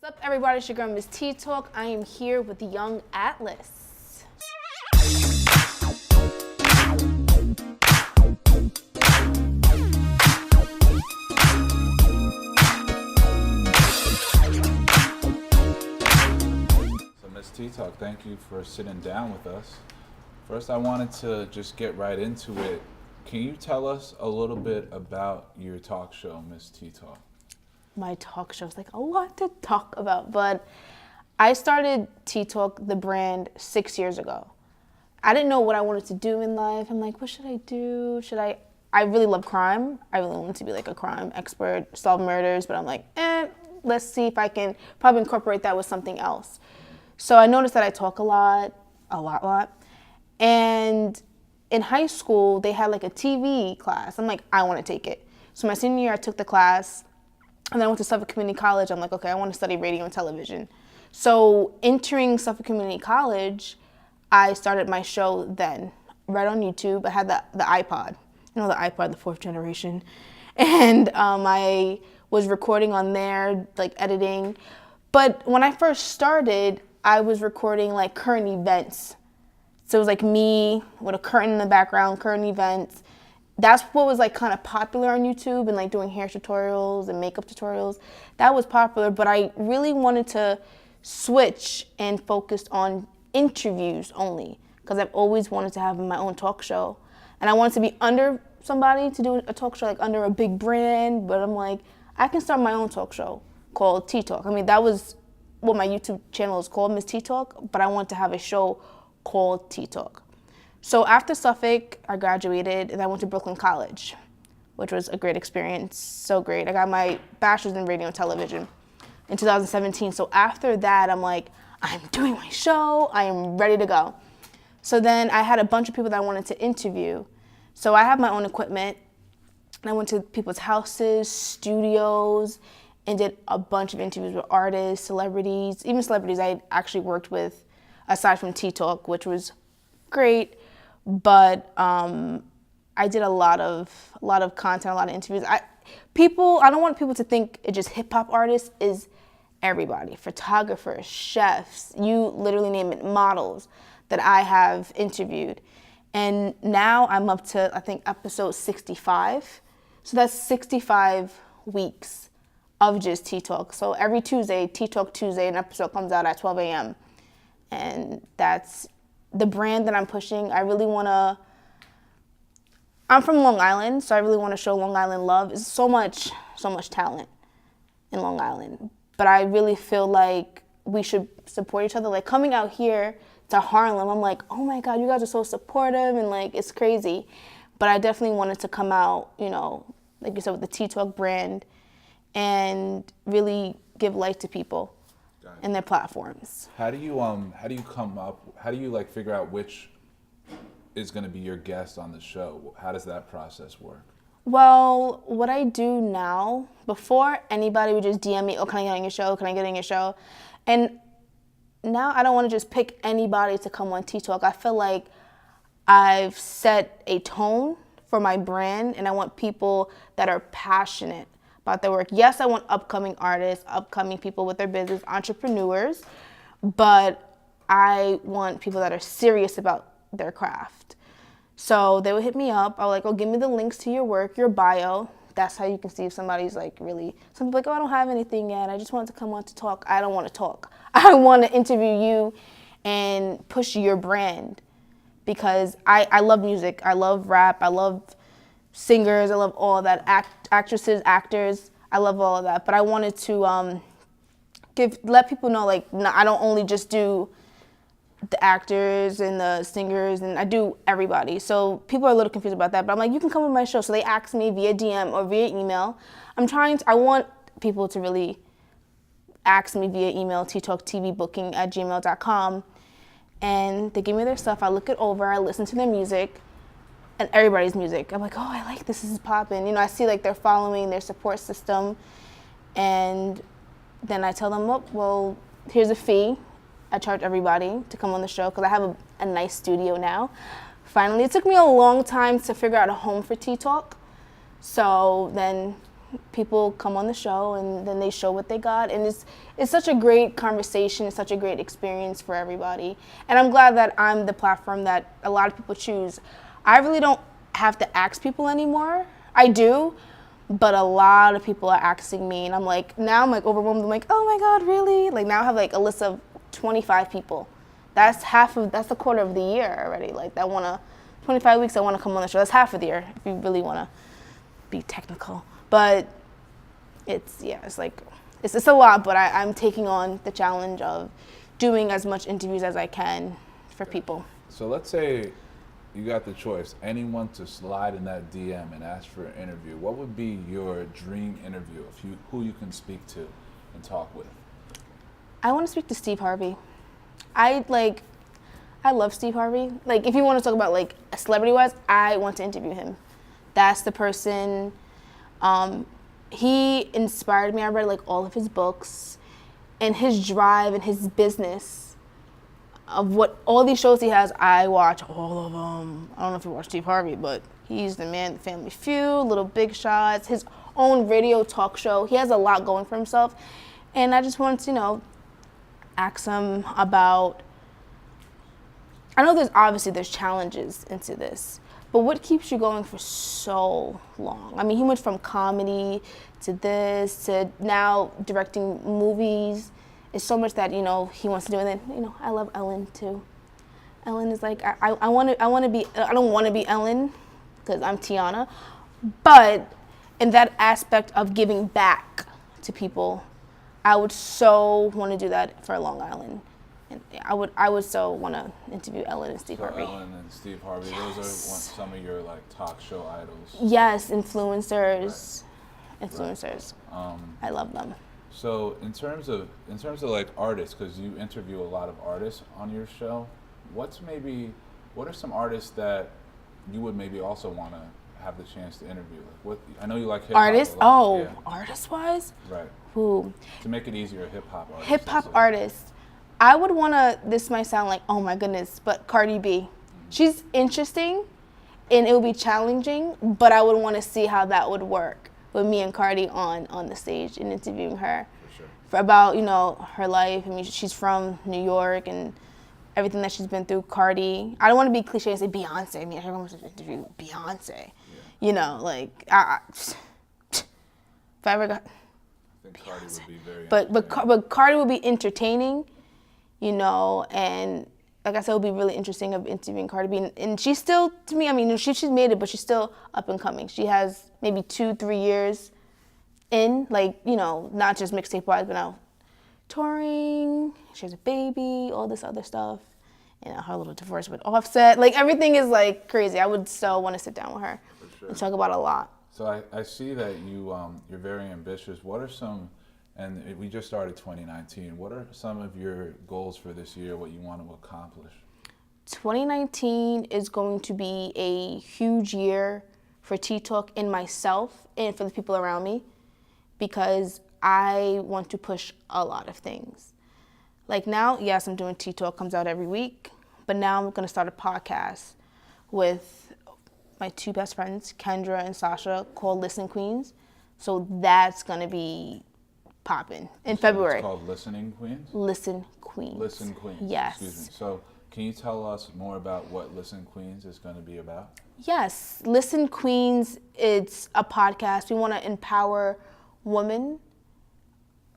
What's up, everybody? It's your girl, MsTeeTalk. I am here with the young Atlas. So MsTeeTalk, thank you for sitting down with us. First, I wanted to just get right into it. Can you tell us a little bit about your talk show, MsTeeTalk? My talk show is like a lot to talk about, but I started T-Talk, the brand, 6 years ago. I didn't know what I wanted to do in life. I'm like, what should I do? I really love crime. I really wanted to be like a crime expert, solve murders, but I'm like, let's see if I can probably incorporate that with something else. So I noticed that I talk a lot. And in high school, they had like a TV class. I'm like, I want to take it. So my senior year, I took the class. And then I went to Suffolk Community College. I'm like, okay, I want to study radio and television. So entering Suffolk Community College, I started my show then, right on YouTube. I had the iPod, the iPod, the fourth generation. And I was recording on there, like editing. But when I first started, I was recording like current events. So it was like me with a curtain in the background, current events. That's what was like kind of popular on YouTube, and like doing hair tutorials and makeup tutorials. That was popular, but I really wanted to switch and focus on interviews only, because I've always wanted to have my own talk show. And I wanted to be under somebody to do a talk show, like under a big brand, but I'm like, I can start my own talk show called T-Talk. I mean, that was what my YouTube channel is called, MsTeeTalk, but I want to have a show called T-Talk. So after Suffolk, I graduated and I went to Brooklyn College, which was a great experience, so great. I got my bachelor's in radio and television in 2017. So after that, I'm like, I'm doing my show, I am ready to go. So then I had a bunch of people that I wanted to interview. So I have my own equipment, and I went to people's houses, studios, and did a bunch of interviews with artists, celebrities, even celebrities I actually worked with aside from T-Talk, which was great. But I did a lot of content, a lot of interviews. I don't want people to think it's just hip hop artists. Is everybody, photographers, chefs, you literally name it, models that I have interviewed. And now I'm up to, I think, episode 65. So that's 65 weeks of just T-Talk. So every Tuesday, T-Talk Tuesday, an episode comes out at 12 a.m. And that's the brand that I'm pushing. I'm from Long Island, so I really want to show Long Island love. There's so much talent in Long Island. But I really feel like we should support each other. Like coming out here to Harlem, I'm like, oh my God, you guys are so supportive, and like it's crazy. But I definitely wanted to come out, like you said, with the T-Talk brand and really give light to people and their platforms. How do you figure out which is going to be your guest on the show? How does that process work? Well, what I do now, before anybody would just DM me, oh, can I get on your show? Can I get on your show? And now I don't want to just pick anybody to come on T-Talk. I feel like I've set a tone for my brand, and I want people that are passionate about their work. Yes, I want upcoming artists, upcoming people with their business, entrepreneurs, but I want people that are serious about their craft. So they would hit me up. I was like, oh, give me the links to your work, your bio. That's how you can see if somebody's like really, some people like, oh, I don't have anything yet. I just wanted to come on to talk. I don't want to talk. I want to interview you and push your brand, because I love music. I love rap. I love singers, I love all of that, actresses, actors, I love all of that. But I wanted to let people know, like, no, I don't only just do the actors and the singers, and I do everybody. So people are a little confused about that, but I'm like, you can come on my show. So they ask me via DM or via email. I want people to really ask me via email, ttalktv@gmail.com, and they give me their stuff. I look it over, I listen to their music, and everybody's music. I'm like, oh, I like this is popping. I see like they're following their support system, and then I tell them, oh, well, here's a fee. I charge everybody to come on the show because I have a nice studio now. Finally, it took me a long time to figure out a home for T-Talk. So then people come on the show and then they show what they got, and it's such a great conversation, it's such a great experience for everybody. And I'm glad that I'm the platform that a lot of people choose. I really don't have to ask people anymore. I do, but a lot of people are asking me, and I'm like overwhelmed. I'm like, oh my God, really? Like now I have like a list of 25 people. That's a quarter of the year already. Like that 25 weeks I want to come on the show. That's half of the year if you really want to be technical. But it's a lot, but I'm taking on the challenge of doing as much interviews as I can for people. So let's say you got the choice, anyone to slide in that DM and ask for an interview. What would be your dream interview who you can speak to and talk with? I want to speak to Steve Harvey. I love Steve Harvey. Like if you want to talk about like celebrity-wise, I want to interview him. That's the person. He inspired me. I read like all of his books, and his drive and his business of what all these shows he has. I watch all of them. I don't know if you watch Steve Harvey, but he's the man. The Family Feud, Little Big Shots, his own radio talk show. He has a lot going for himself, and I just wanted to, ask him about. I know there's challenges into this, but what keeps you going for so long? I mean, he went from comedy to this to now directing movies. It's so much that, he wants to do. And then, I love Ellen too. Ellen is like, I want to be, I don't want to be Ellen because I'm Tiana, but in that aspect of giving back to people, I would so want to do that for Long Island. And I would so want to interview Ellen and Steve Harvey. Ellen and Steve Harvey, yes. Those are some of your like talk show idols. Yes, influencers. Right. Influencers. Right. I love them. So in terms of like artists, because you interview a lot of artists on your show, what are some artists that you would maybe also want to have the chance to interview? Like I know you like hip hop. Artists? Oh, yeah. Artist wise? Right. Who? To make it easier, hip hop artists. Hip hop artists. I would want to, this might sound like, oh my goodness, but Cardi B. Mm-hmm. She's interesting and it would be challenging, but I would want to see how that would work with me and Cardi on the stage and interviewing her. For sure. About, her life. I memean, she's from New York and everything that she's been through. Cardi. I don't want to be cliche and say Beyonce. I mean, everyone wants to interview Beyonce. Yeah. If I ever got... I think Cardi would be very but Cardi would be entertaining, and like I said, it would be really interesting of interviewing Cardi B. And she's still, to me, I mean, she's made it, but she's still up and coming. She has maybe 2-3 years in, not just mixtape wise, but now touring. She has a baby, all this other stuff. Her little divorce with Offset. Like, everything is, crazy. I would so want to sit down with her and talk about a lot. So I see that you're very ambitious. What are some, and we just started 2019, what are some of your goals for this year, what you want to accomplish? 2019 is going to be a huge year for TeeTalk and myself and for the people around me, because I want to push a lot of things. Like now, yes, I'm doing TeeTalk, comes out every week, but now I'm going to start a podcast with my 2 best friends, Kendra and Sasha, called Listen Queens. So that's going to be popping in February. It's called Listening Queens? Listen Queens. Listen Queens. Yes. Excuse me. So can you tell us more about what Listen Queens is going to be about? Yes. Listen Queens, it's a podcast. We want to empower women,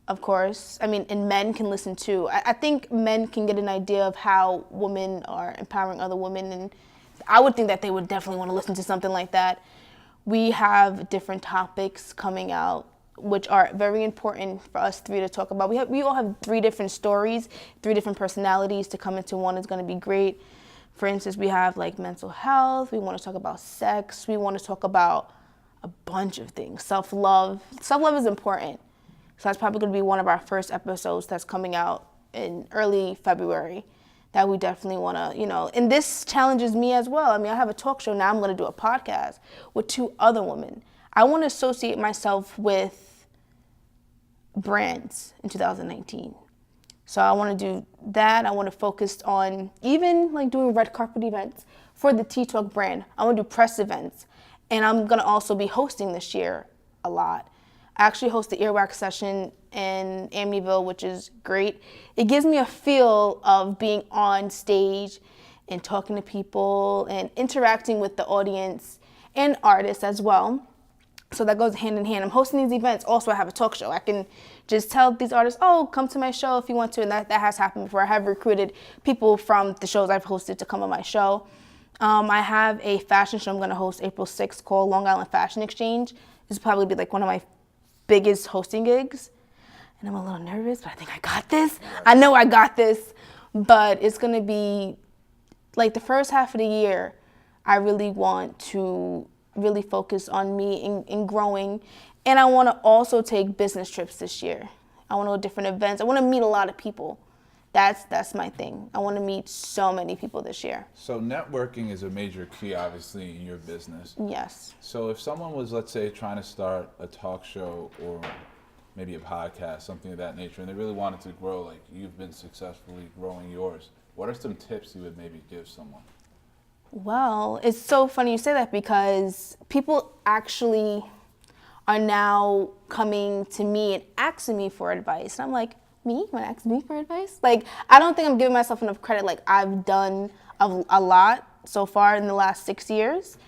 of course. I mean, and men can listen too. I think men can get an idea of how women are empowering other women, and I would think that they would definitely want to listen to something like that. We have different topics coming out, which are very important for us 3 to talk about. We all have 3 different stories, 3 different personalities to come into one is going to be great. For instance, we have mental health. We want to talk about sex. We want to talk about a bunch of things. Self-love. Self-love is important. So that's probably going to be one of our first episodes that's coming out in early February that we definitely want to, and this challenges me as well. I mean, I have a talk show. Now I'm going to do a podcast with 2 other women. I want to associate myself with brands in 2019. So I want to do that. I want to focus on even doing red carpet events for the TeeTalk brand. I want to do press events. And I'm going to also be hosting this year a lot. I actually host the earwax session in Amityville, which is great. It gives me a feel of being on stage and talking to people and interacting with the audience and artists as well. So that goes hand in hand. I'm hosting these events. Also, I have a talk show. I can just tell these artists, oh, come to my show if you want to. And that has happened before. I have recruited people from the shows I've hosted to come on my show. I have a fashion show I'm going to host April 6th called Long Island Fashion Exchange. This will probably be like one of my biggest hosting gigs. And I'm a little nervous, but I think I got this. I know I got this. But it's going to be like the first half of the year, I really want to really focus on me and growing. And I want to also take business trips this year. I want to go to different events. I want to meet a lot of people. That's my thing. I want to meet so many people this year. So networking is a major key, obviously, in your business. Yes. So if someone was, let's say, trying to start a talk show or maybe a podcast, something of that nature, and they really wanted to grow like you've been successfully growing yours, what are some tips you would maybe give someone? Well, it's so funny you say that because people actually are now coming to me and asking me for advice. And I'm like, me? You want to ask me for advice? Like, I don't think I'm giving myself enough credit. Like, I've done a lot so far in the last 6 years.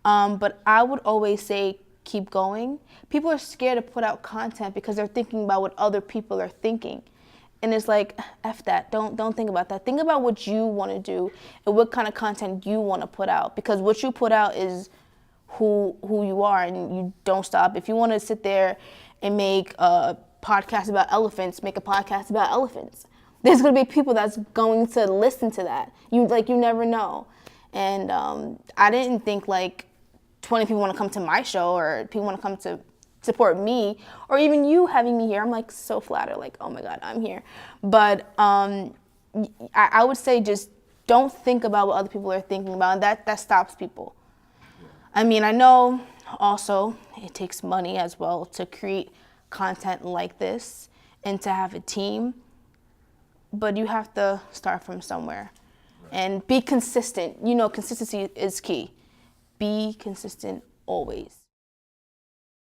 But I would always say, keep going. People are scared to put out content because they're thinking about what other people are thinking. And it's like, F that, don't think about that. Think about what you want to do and what kind of content you want to put out. Because what you put out is who you are, and you don't stop. If you want to sit there and make a podcast about elephants, make a podcast about elephants. There's going to be people that's going to listen to that. You never know. And I didn't think like 20 people want to come to my show or people want to come to support me, or even you having me here. I'm like so flattered, like, oh my God, I'm here. But I would say just don't think about what other people are thinking about, and that stops people. I mean, I know also it takes money as well to create content like this and to have a team, but you have to start from somewhere. Right. And be consistent. You know, consistency is key. Be consistent always.